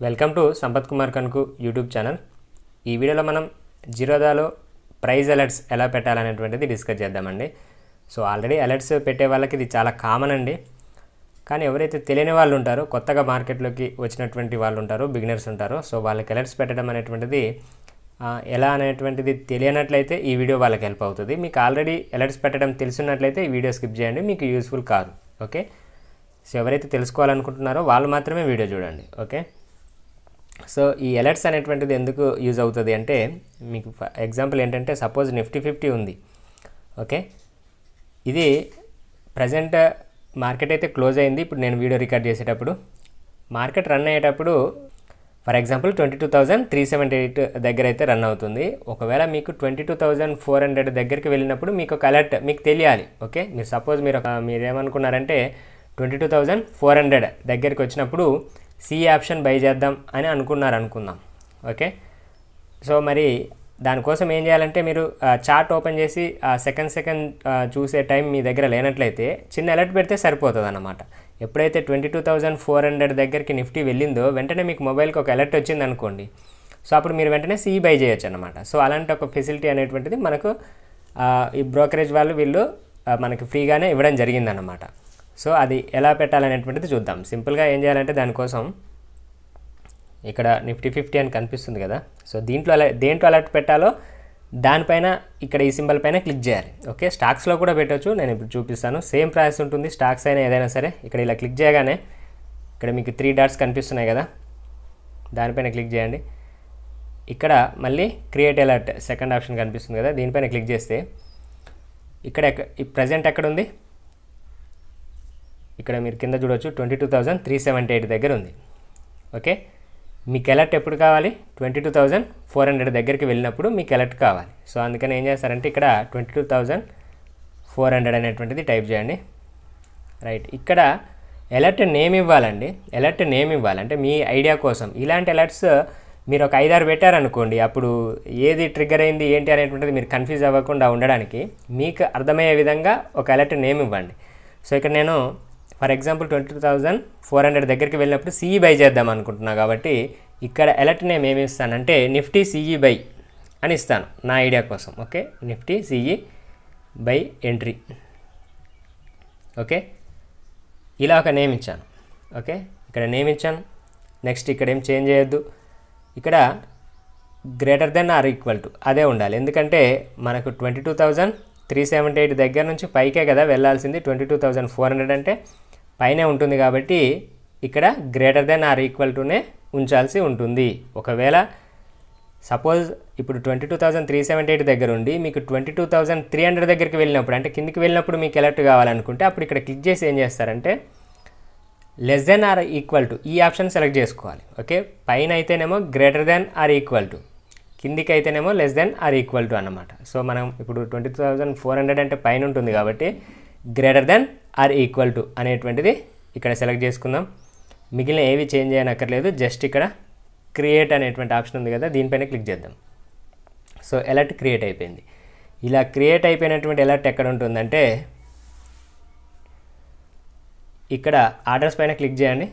Welcome to Sampath Kumar కనుకు YouTube channel. ఈ వీడియోలో మనం జిరోదాలో ప్రైజ్ అలర్ట్స్ ఎలా పెట్టాలనేటువంటిది డిస్కస్ చేద్దామండి. సో ఆల్రెడీ అలర్ట్స్ పెట్టే వాళ్ళకి ఇది చాలా కామన్ అండి. కానీ ఎవరైతే తెలియని వాళ్ళు ఉంటారో, కొత్తగా మార్కెట్లోకి వచ్చినటువంటి వాళ్ళు ఉంటారో, బిగినర్స్ ఉంటారో, సో వాళ్ళకి అలర్ట్స్ పెట్టడం అనేటువంటిది ఎలా అనేటువంటిది తెలియనట్లయితే ఈ వీడియో వాళ్ళకి హెల్ప్ అవుతుంది. మీకు ఆల్రెడీ అలర్ట్స్ పెట్టడం తెలుసున్నట్లయితే ఈ వీడియో స్కిప్ చేయండి, మీకు యూస్ఫుల్ కాదు. ఓకే, సో ఎవరైతే తెలుసుకోవాలనుకుంటున్నారో వాళ్ళు మాత్రమే వీడియో చూడండి. ఓకే, సో ఈ అలర్ట్స్ అనేటువంటిది ఎందుకు యూజ్ అవుతుంది అంటే, మీకు ఎగ్జాంపుల్ ఏంటంటే, సపోజ్ నిఫ్టీ 50 ఉంది. ఓకే, ఇది ప్రజెంట్ మార్కెట్ అయితే క్లోజ్ అయింది. ఇప్పుడు నేను వీడియో రికార్డ్ చేసేటప్పుడు మార్కెట్ రన్ అయ్యేటప్పుడు ఫర్ ఎగ్జాంపుల్ 22,378 దగ్గర అయితే రన్ అవుతుంది. ఒకవేళ మీకు 22,400 దగ్గరికి వెళ్ళినప్పుడు మీకు ఒక అలర్ట్ మీకు తెలియాలి. ఓకే, మీరు సపోజ్ మీరేమనుకున్నారంటే 22,400 దగ్గరికి వచ్చినప్పుడు సి ఆప్షన్ బై చేద్దాం అని అనుకుందాం. ఓకే, సో మరి దానికోసం ఏం చేయాలంటే, మీరు చార్ట్ ఓపెన్ చేసి సెకండ్ చూసే టైం మీ దగ్గర లేనట్లయితే చిన్న అలర్ట్ పెడితే సరిపోతుంది అన్నమాట. ఎప్పుడైతే 22,400 దగ్గరికి నిఫ్టీ వెళ్ళిందో వెంటనే మీకు మొబైల్కి ఒక అలర్ట్ వచ్చింది అనుకోండి, సో అప్పుడు మీరు వెంటనే సి బై చేయొచ్చు అనమాట. సో అలాంటి ఒక ఫెసిలిటీ అనేటువంటిది మనకు ఈ బ్రోకరేజ్ వాళ్ళు వీళ్ళు మనకి ఫ్రీగానే ఇవ్వడం జరిగిందన్నమాట. సో అది ఎలా పెట్టాలనేటువంటిది చూద్దాం. సింపుల్గా ఏం చేయాలంటే, దానికోసం ఇక్కడ నిఫ్టీ 50 అని కనిపిస్తుంది కదా, సో దేంట్లో అలర్ట్ పెట్టాలో దానిపైన ఇక్కడ ఈ సింబల్ పైన క్లిక్ చేయాలి. ఓకే, స్టాక్స్లో కూడా పెట్టవచ్చు, నేను ఇప్పుడు చూపిస్తాను. సేమ్ ప్రాసెస్ ఉంటుంది, స్టాక్స్ అయినా ఏదైనా సరే. ఇక్కడ ఇలా క్లిక్ చేయగానే ఇక్కడ మీకు 3 డాట్స్ కనిపిస్తున్నాయి కదా, దానిపైన క్లిక్ చేయండి. ఇక్కడ మళ్ళీ క్రియేట్ అలర్ట్ సెకండ్ ఆప్షన్ కనిపిస్తుంది కదా, దీనిపైన క్లిక్ చేస్తే ఇక్కడ ప్రజెంట్ ఎక్కడ ఉంది, ఇక్కడ మీరు కింద చూడవచ్చు 22,378 దగ్గర ఉంది. ఓకే, మీకు అలర్ట్ ఎప్పుడు కావాలి, 22,400 దగ్గరికి వెళ్ళినప్పుడు మీకు అలర్ట్ కావాలి. సో అందుకని ఏం చేస్తారంటే, ఇక్కడ 22,400 అనేటువంటిది టైప్ చేయండి. రైట్, ఇక్కడ అలర్ట్ నేమ్ ఇవ్వాలండి. అలర్ట్ నేమ్ ఇవ్వాలంటే మీ ఐడియా కోసం. ఇలాంటి అలర్ట్స్ మీరు ఒక 5-6 పెట్టారనుకోండి, అప్పుడు ఏది ట్రిగ్గర్ అయింది ఏంటి అనేటువంటిది మీరు కన్ఫ్యూజ్ అవ్వకుండా ఉండడానికి మీకు అర్థమయ్యే విధంగా ఒక అలర్ట్ నేమ్ ఇవ్వండి. సో ఇక్కడ నేను ఫర్ ఎగ్జాంపుల్ 22,400 దగ్గరికి వెళ్ళినప్పుడు సిఈ బై చేద్దాం అనుకుంటున్నా కాబట్టి ఇక్కడ అలర్ట్ నేమ్ ఏమి ఇస్తానంటే నిఫ్టీ సిఈ బై అని ఇస్తాను నా ఐడియా కోసం. Okay, Nifty CE by entry. Okay, ఇలా ఒక నేమ్ ఇచ్చాను. ఓకే, ఇక్కడ నేమ్ ఇచ్చాను. నెక్స్ట్ ఇక్కడ ఏం చేంజ్ చేయొద్దు, ఇక్కడ greater than or equal to అదే ఉండాలి. ఎందుకంటే మనకు 22,378 దగ్గర నుంచి పైకే కదా వెళ్ళాల్సింది, 22,400 అంటే పైనే ఉంటుంది కాబట్టి ఇక్కడ గ్రేటర్ దెన్ ఆర్ ఈక్వల్ టునే ఉంచాల్సి ఉంటుంది. ఒకవేళ సపోజ్ ఇప్పుడు 22,378 దగ్గర ఉండి మీకు 22,300 దగ్గరికి వెళ్ళినప్పుడు, అంటే కిందికి వెళ్ళినప్పుడు మీకు అలర్ట్ కావాలనుకుంటే అప్పుడు ఇక్కడ క్లిక్ చేసి ఏం చేస్తారంటే less than or equal to ఈ ఆప్షన్ సెలెక్ట్ చేసుకోవాలి. ఓకే, పైన అయితేనేమో greater than or equal to, కిందికి అయితేనేమో less than or equal to అన్నమాట. సో మనం ఇప్పుడు 20,400 అంటే పైన ఉంటుంది కాబట్టి greater than or equal to అనేటువంటిది ఇక్కడ సెలెక్ట్ చేసుకుందాం. మిగిలిన ఏవి చేంజ్ చేయనక్కర్లేదు, జస్ట్ ఇక్కడ క్రియేట్ అనేటువంటి ఆప్షన్ ఉంది కదా, దీనిపైన క్లిక్ చేద్దాం. సో అలర్ట్ క్రియేట్ అయిపోయింది. ఇలా క్రియేట్ అయిపోయినటువంటి అలర్ట్ ఎక్కడ ఉంటుందంటే ఇక్కడ ఆర్డర్స్ పైన క్లిక్ చేయండి.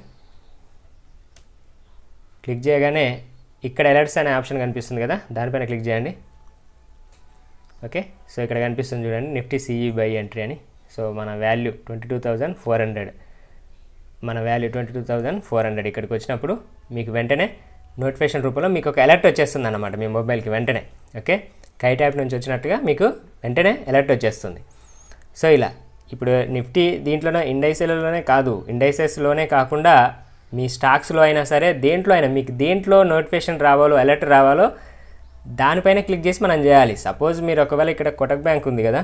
క్లిక్ చేయగానే ఇక్కడ అలర్ట్స్ అనే ఆప్షన్ కనిపిస్తుంది కదా, దానిపైన క్లిక్ చేయండి. ఓకే, సో ఇక్కడ కనిపిస్తుంది చూడండి నిఫ్టీ సిఈ బై ఎంట్రీ అని. సో మన వాల్యూ 22,400, మన వాల్యూ 22,400 ఇక్కడికి వచ్చినప్పుడు మీకు వెంటనే నోటిఫికేషన్ రూపంలో మీకు ఒక అలర్ట్ వచ్చేస్తుంది అన్నమాట మీ మొబైల్కి వెంటనే. ఓకే, కైట్ యాప్ నుంచి వచ్చినట్టుగా మీకు వెంటనే అలర్ట్ వచ్చేస్తుంది. సో ఇలా ఇప్పుడు నిఫ్టీ దీంట్లోనే ఇండైసెస్లోనే కాకుండా మీ స్టాక్స్లో అయినా సరే, దేంట్లో అయినా మీకు దేంట్లో నోటిఫికేషన్ రావాలో, అలర్ట్ రావాలో దానిపైన క్లిక్ చేసి మనం చేయాలి. సపోజ్ మీరు ఒకవేళ ఇక్కడ కోటక్ బ్యాంక్ ఉంది కదా,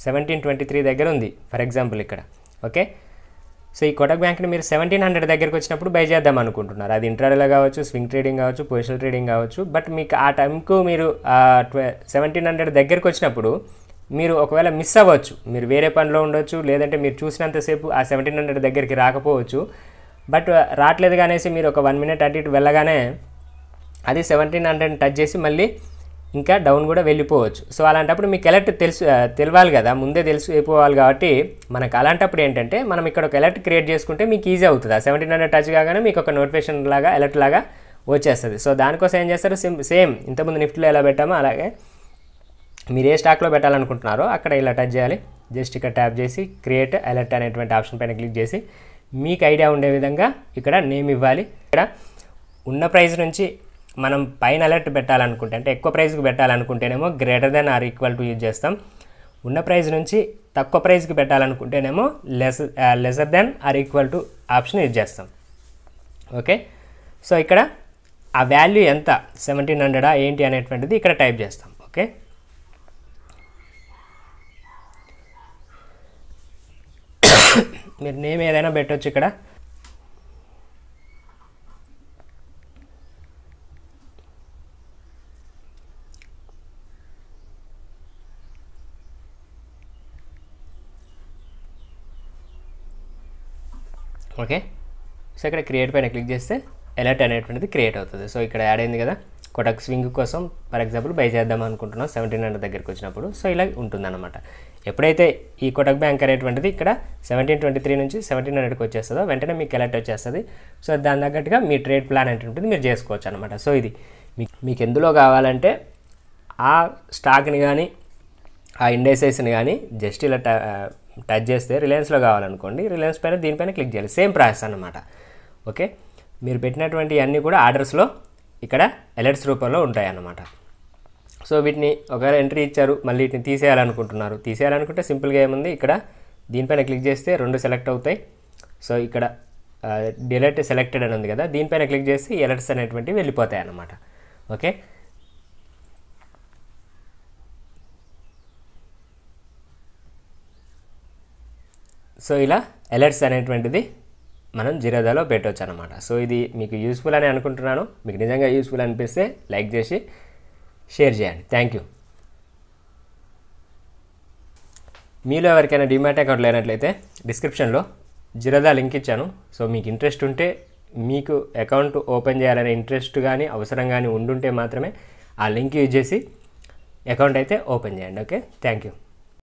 1723 దగ్గర ఉంది ఫర్ ఎగ్జాంపుల్ ఇక్కడ. ఓకే, సో ఈ కోటక్ బ్యాంక్ని మీరు 1700 దగ్గరికి వచ్చినప్పుడు బై చేద్దాం అనుకుంటున్నారు. అది ఇంట్రాడేలో కావచ్చు, స్వింగ్ ట్రేడింగ్ కావచ్చు, పొజిషనల్ ట్రేడింగ్ కావచ్చు. బట్ మీకు ఆ టైంకు మీరు 1700 దగ్గరికి వచ్చినప్పుడు మీరు ఒకవేళ మిస్ అవ్వచ్చు, మీరు వేరే పనిలో ఉండొచ్చు, లేదంటే మీరు చూసినంతసేపు ఆ 1700 దగ్గరికి రాకపోవచ్చు. బట్ రావట్లేదు అనేసి మీరు ఒక 1 మినిట్ అటు ఇటు వెళ్ళగానే అది 1700 టచ్ చేసి మళ్ళీ ఇంకా డౌన్ కూడా వెళ్ళిపోవచ్చు. సో అలాంటప్పుడు మీకు అలర్ట్ తెలియాలి కదా, ముందే తెలిసిపోవాలి. కాబట్టి మనకు అలాంటప్పుడు ఏంటంటే మనం ఇక్కడ ఒక అలర్ట్ క్రియేట్ చేసుకుంటే మీకు ఈజీ అవుతుంది. 1700 టచ్ కాగానే మీకు ఒక నోటిఫికేషన్ లాగా అలర్ట్ లాగా వచ్చేస్తుంది. సో దానికోసం ఏం చేస్తారు, సేమ్ ఇంతకుముందు నిఫ్టీలో ఎలా పెట్టామో అలాగే మీరు ఏ స్టాక్లో పెట్టాలనుకుంటున్నారో అక్కడ ఇలా టచ్ చేయాలి. జస్ట్ ఇక్కడ ట్యాప్ చేసి క్రియేట్ అలర్ట్ అనేటువంటి ఆప్షన్ పైన క్లిక్ చేసి మీకు ఐడియా ఉండే విధంగా ఇక్కడ నేమ్ ఇవ్వాలి. ఇక్కడ ఉన్న ప్రైస్ నుంచి మనం పైన అలర్ట్ పెట్టాలనుకుంటే, అంటే ఎక్కువ ప్రైస్కి పెట్టాలనుకుంటేనేమో >= యూజ్ చేస్తాం. ఉన్న ప్రైస్ నుంచి తక్కువ ప్రైస్కి పెట్టాలనుకుంటేనేమో <= ఆప్షన్ యూజ్ చేస్తాం. ఓకే, సో ఇక్కడ ఆ వాల్యూ ఎంత 1700 ఏంటి అనేటువంటిది ఇక్కడ టైప్ చేస్తాం. ఓకే, మీరు నేమ్ ఏదైనా పెట్టవచ్చు ఇక్కడ. ఓకే, సో ఇక్కడ క్రియేట్ పైన క్లిక్ చేస్తే అలర్ట్ అనేటువంటిది క్రియేట్ అవుతుంది. సో ఇక్కడ యాడ్ అయింది కదా, కొటక్ స్వింగ్ కోసం ఫర్ ఎగ్జాంపుల్ బై చేద్దాం అనుకుంటున్నాం 1700 దగ్గరికి వచ్చినప్పుడు. సో ఇలా ఉంటుందన్నమాట. ఎప్పుడైతే ఈ కొటక్ బ్యాంక్ అనేటువంటిది ఇక్కడ 1723 నుంచి 1700కి వచ్చేస్తుందో వెంటనే మీకు అలర్ట్ వచ్చేస్తుంది. సో దాని తగ్గట్టుగా మీ ట్రేడ్ ప్లాన్ అనేటువంటిది మీరు చేసుకోవచ్చు అనమాట. సో ఇది మీకు ఎందులో కావాలంటే ఆ స్టాక్ని కానీ ఆ ఇండెక్సెస్ని కానీ జస్ట్ ఇలా టచ్ చేస్తే రిలయన్స్లో కావాలనుకోండి, రిలయన్స్ పైన దీనిపైన క్లిక్ చేయాలి. సేమ్ ప్రాసెస్ అన్నమాట. ఓకే, మీరు పెట్టినటువంటి అన్నీ కూడా ఆర్డర్స్లో ఇక్కడ అలర్ట్స్ రూపంలో ఉంటాయి అన్నమాట. సో వీటిని ఒకవేళ ఎంట్రీ ఇచ్చారు, మళ్ళీ వీటిని తీసేయాలనుకుంటే సింపుల్గా ఏముంది, ఇక్కడ దీనిపైన క్లిక్ చేస్తే 2 సెలెక్ట్ అవుతాయి. సో ఇక్కడ డిలీట్ సెలెక్టెడ్ అని ఉంది కదా, దీనిపైన క్లిక్ చేసి అలర్ట్స్ అనేటువంటివి వెళ్ళిపోతాయి అన్నమాట. ఓకే, సో ఇలా అలర్ట్స్ అనేటువంటిది మనం జిరోదాలో పెట్టవచ్చు అనమాట. సో ఇది మీకు యూస్ఫుల్ అని అనుకుంటున్నాను. మీకు నిజంగా యూస్ఫుల్ అనిపిస్తే లైక్ చేసి షేర్ చేయండి. Thank you. మీలో ఎవరికైనా డిమాట్ అకౌంట్ లేనట్లయితే డిస్క్రిప్షన్లో జిరోదా లింక్ ఇచ్చాను. సో మీకు ఇంట్రెస్ట్ ఉంటే, మీకు అకౌంట్ ఓపెన్ చేయాలనే ఇంట్రెస్ట్ కానీ అవసరం కానీ ఉండుంటే మాత్రమే ఆ లింక్ యూజ్ చేసి అకౌంట్ అయితే ఓపెన్ చేయండి. Okay, thank you.